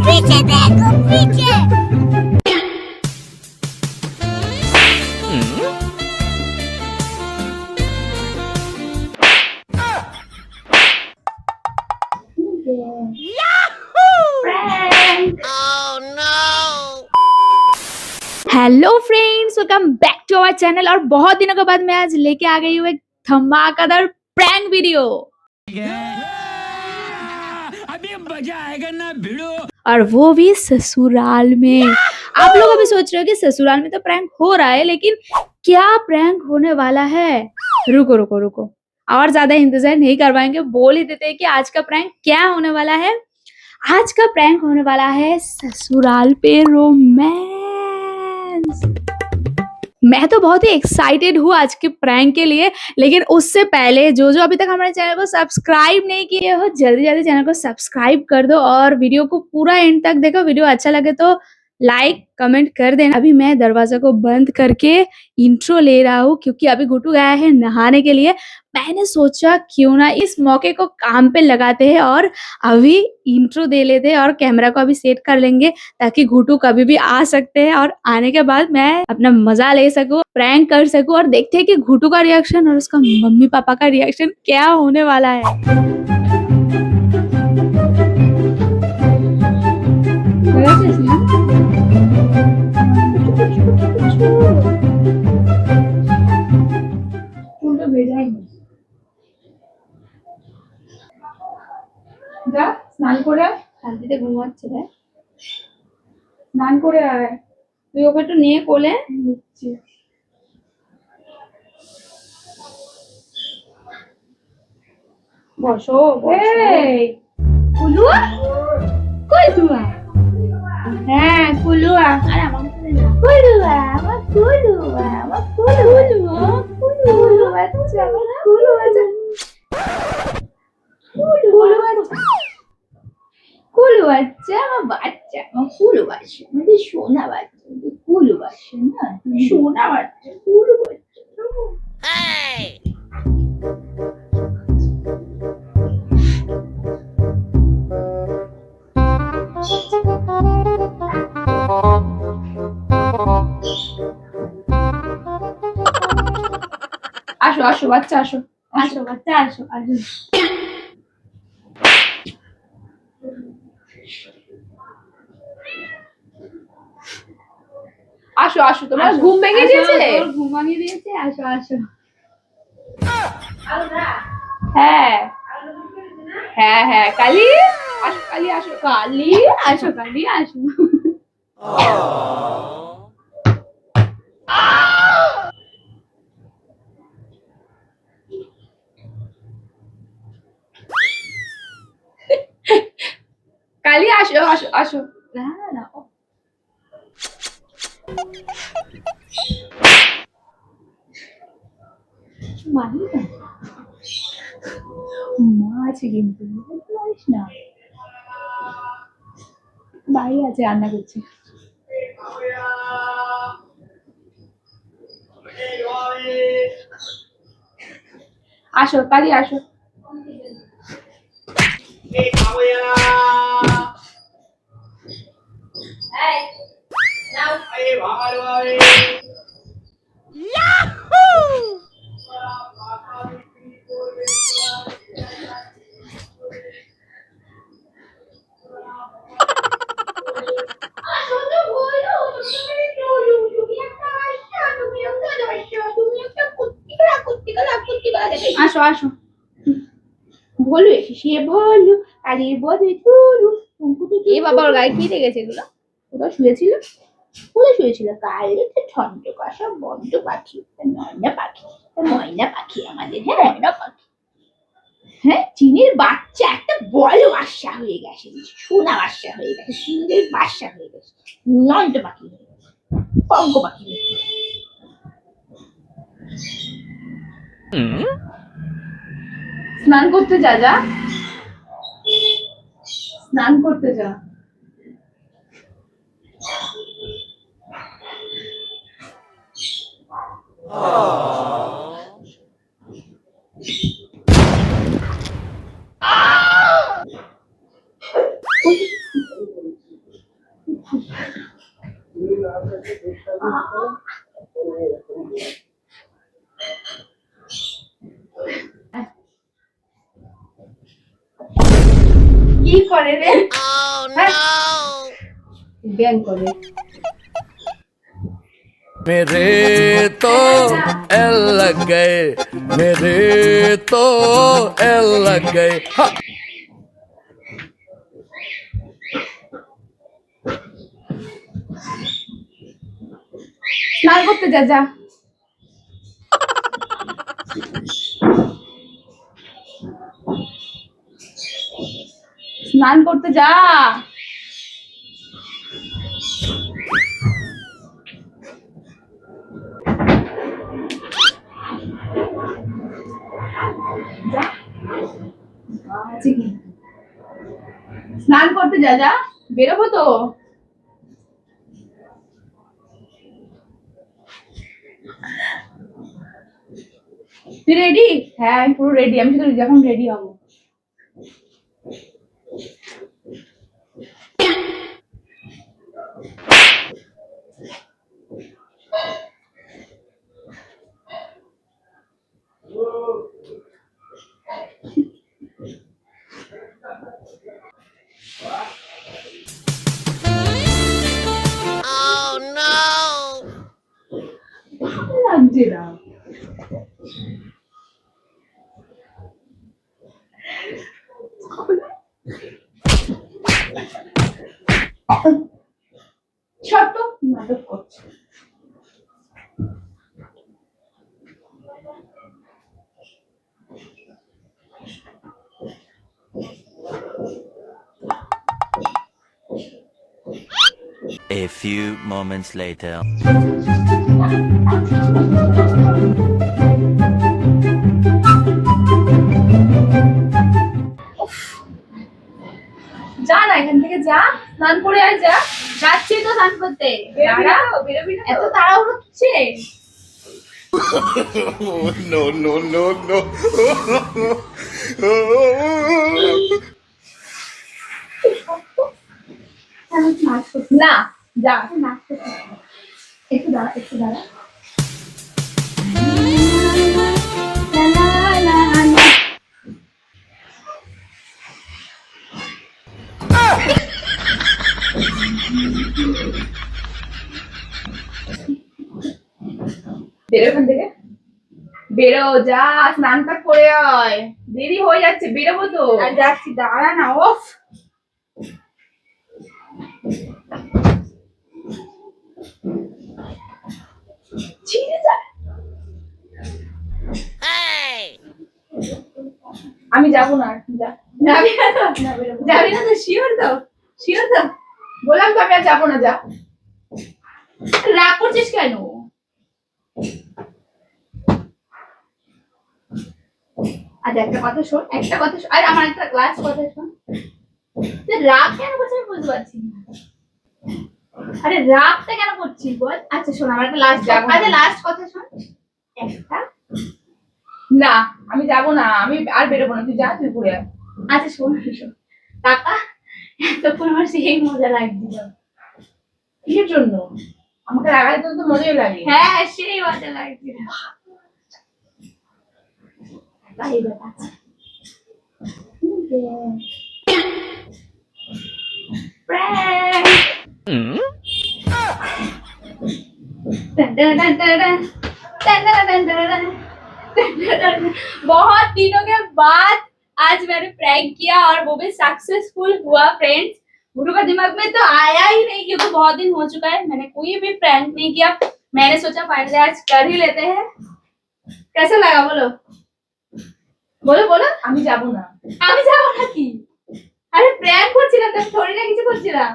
पीछे देखो पीछे। Hello friends, welcome back to our channel. और बहुत दिनों के बाद मैं आज लेके आ गई हूँ एक धमाकेदार प्रैंक वीडियो। अभी मजा आएगा ना भिड़ो। और वो भी ससुराल में। आप लोग अभी सोच रहे हो कि ससुराल में तो प्रैंक हो रहा है, लेकिन क्या प्रैंक होने वाला है? रुको रुको रुको, और ज्यादा इंतजार नहीं करवाएंगे, बोल ही देते हैं कि आज का प्रैंक क्या होने वाला है। आज का प्रैंक होने वाला है ससुराल पे रोमांस। मैं तो बहुत ही एक्साइटेड हूँ आज के प्रैंक के लिए, लेकिन उससे पहले जो जो अभी तक हमारे चैनल को सब्सक्राइब नहीं किए हो, जल्दी जल्दी चैनल को सब्सक्राइब कर दो और वीडियो को पूरा एंड तक देखो। वीडियो अच्छा लगे तो लाइक कमेंट कर देना। अभी मैं दरवाजा को बंद करके इंट्रो ले रहा हूँ, क्योंकि अभी गुटू गया है नहाने के लिए। मैंने सोचा क्यों ना इस मौके को काम पे लगाते हैं और अभी इंट्रो दे लेते हैं और कैमरा को अभी सेट कर लेंगे, ताकि घुटू कभी भी आ सकते हैं और आने के बाद मैं अपना मजा ले सकूं, प्रैंक कर सकूं। और देखते हैं कि घुटू का रिएक्शन और उसका मम्मी पापा का रिएक्शन क्या होने वाला है। যা স্নান করে আয়। শান্তিতে ঘুমাচ্ছে রে, স্নান করে আয়। তুই ওকে একটু নিয়ে কোলে। বসো এই কুলুয়া, কুলুয়া, হ্যাঁ কুলুয়া। আরে আমার কুলুয়া, আমার কুলুয়া, আমার কুলুয়া, কুলুয়া বাচ্চা, আমার কুলুয়া বাচ্চা, কুলুয়া বাচ্চা, কুলু বাচ্চা, আমার বাচ্চা, আমার কুলু বাচ্চা, আমাদের সোনা বাচ্চা, কুলু বাচ্চা না, সোনা বাচ্চা, কুলু বাচ্চা। আসো আসো বাচ্চা আসো। আসো বাচ্চা, আসো আসো। আসো আসো, তোমার ঘুম ভেঙে দিয়েছে? তোর ঘুম ভাঙিয়ে দিয়েছে, আসো আসো। হ্যাঁ হ্যাঁ হ্যাঁ, কালি আসো, কালি আসো। কালি আসো, কালি আসো। কালি আসো আসো আসো। না না, মানি না, মা আছে কিন্তু বুঝতে পারিস না, বাইরে আছে, রান্না করছে। আসো কালি আসো। আসো আসো। বলো সে বলো, কালির বধে তুলু। এ বাবা, ওর গায়ে কি লেগেছে এগুলো? কোথাও শুয়েছিল? কোথায় শুয়েছিল? কালে তো ঠন্ড কষা বড্ড পাখি, ময়না পাখি, ময়না পাখি আমাদের, হ্যাঁ ময়না পাখি। হ্যাঁ, চীনের বাচ্চা একটা বড় বাসা হয়ে গেছে, সোনা বাসা হয়ে গেছে, সিংহের বাসা হয়ে গেছে, নন্দ পাখি হয়ে গেছে, পঙ্ক পাখি হয়ে গেছে। স্নান করতে যা, যা স্নান করতে যা। কি করে রে? ব্যাং করে। मेरे तो एल लग गए मेरे तो एल लग गए हाँ। স্নান করতে যা যা। স্নান করতে যা। যা। আছে কি? স্নান করতে যা যা, বেরোবো তো। তুই রেডি? হ্যাঁ আমি পুরো রেডি, আমি শুধু যখন রেডি হবো। লাগছে না। ছোট্ট নাটক করছে। A few moments later. যা না এখান থেকে যা, স্নান করে আয় যা। যাচ্ছি তো স্নান করতে। এত তাড়াহুড়ো হচ্ছে। no no no no না যা, একটু দাঁড়া একটু দাঁড়া। বেরো এখান থেকে, বেরো যা, স্নানটা করে আয়, দেরি হয়ে যাচ্ছে, বেরোবো তো। যাচ্ছি, দাঁড়া না। ওফ, ছিঁড়ে যায়। আমি যাবো না, যা। যাবি না তো? যাবি না তো? শিওর তো? শিওর তো? বললাম তো আমি আর যাবো না, যা। রাগ করছিস কেন? আচ্ছা একটা কথা শোন, একটা কথা শোন, আর আমার একটা লাস্ট কথা শোন। রাগ কেন করছিস আমি বুঝতে পারছি না। আরে রাগটা কেন করছিস বল? আচ্ছা শোন, আমার একটা লাস্ট, আচ্ছা লাস্ট কথা শোন একটা। না আমি যাবো না, আমি আর বেরোবো না, তুই যা, তুই ঘুরে আয়। আচ্ছা শোন শোন কাকা, এতক্ষণ আমার সেই মজা লাগছিল। কিসের জন্য? আমাকে রাগালে তো মজাই লাগে। হ্যাঁ সেই মজা লাগছিল। বাই বাবা। बहुत दिनों के बाद आज मैंने प्रैंक किया और वो भी सक्सेसफुल हुआ फ्रेंड्स। गुरु का दिमाग में तो आया ही नहीं क्योंकि बहुत दिन हो चुका है मैंने कोई भी प्रैंक नहीं किया। मैंने सोचा फाइनली आज कर ही लेते हैं। कैसा लगा बोलो बोलो बोलो। আমি যাব না কি? আরে প্র্যাঙ্ক করছিলাম তো, থোড়ি না কিছু করছিলাম।